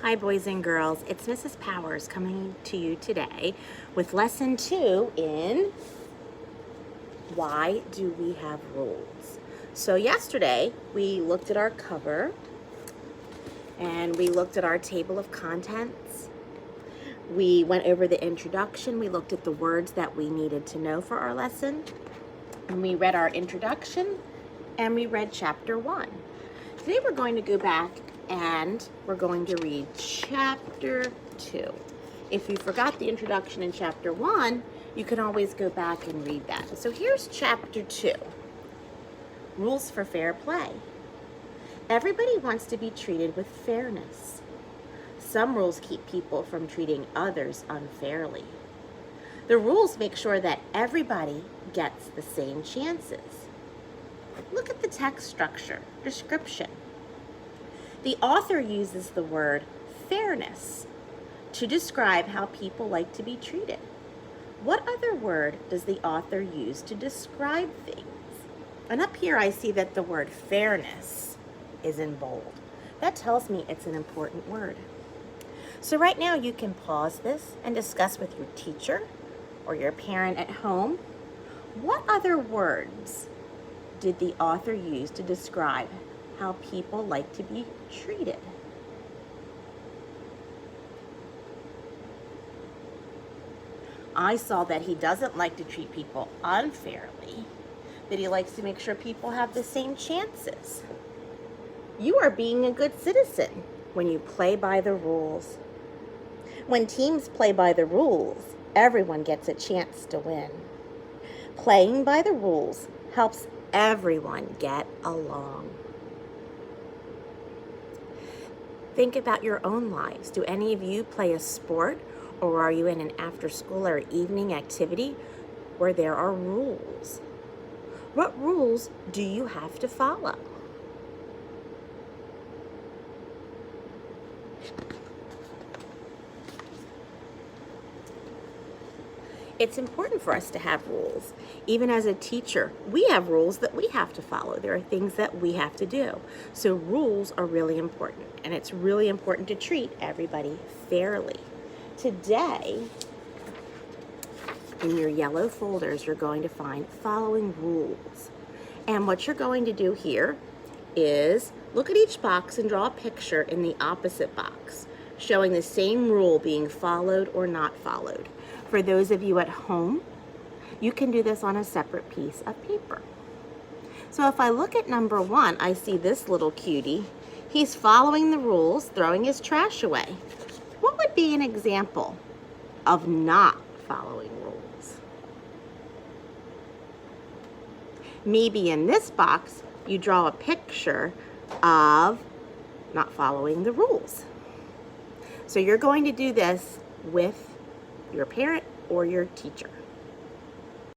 Hi boys and girls, it's Mrs. Powers coming to you today with lesson 2 in Why Do We Have Rules? So yesterday we looked at our cover and we looked at our table of contents. We went over the introduction, we looked at the words that we needed to know for our lesson, and we read our introduction and we read chapter 1. Today we're going to go back and we're going to read chapter 2. If you forgot the introduction in chapter 1, you can always go back and read that. So here's chapter 2. Rules for fair play. Everybody wants to be treated with fairness. Some rules keep people from treating others unfairly. The rules make sure that everybody gets the same chances. Look at the text structure, description. The author uses the word fairness to describe how people like to be treated. What other word does the author use to describe things? And up here I see that the word fairness is in bold. That tells me it's an important word. So right now you can pause this and discuss with your teacher or your parent at home. What other words did the author use to describe how people like to be treated? I saw that he doesn't like to treat people unfairly, that he likes to make sure people have the same chances. You are being a good citizen when you play by the rules. When teams play by the rules, everyone gets a chance to win. Playing by the rules helps everyone get along. Think about your own lives. Do any of you play a sport, or are you in an after-school or evening activity where there are rules? What rules do you have to follow? It's important for us to have rules. Even as a teacher, we have rules that we have to follow. There are things that we have to do. So rules are really important, and it's really important to treat everybody fairly. Today, in your yellow folders, you're going to find following rules. And what you're going to do here is look at each box and draw a picture in the opposite box, showing the same rule being followed or not followed. For those of you at home, you can do this on a separate piece of paper. So if I look at number 1, I see this little cutie. He's following the rules, throwing his trash away. What would be an example of not following rules? Maybe in this box, you draw a picture of not following the rules. So you're going to do this with your parent or your teacher.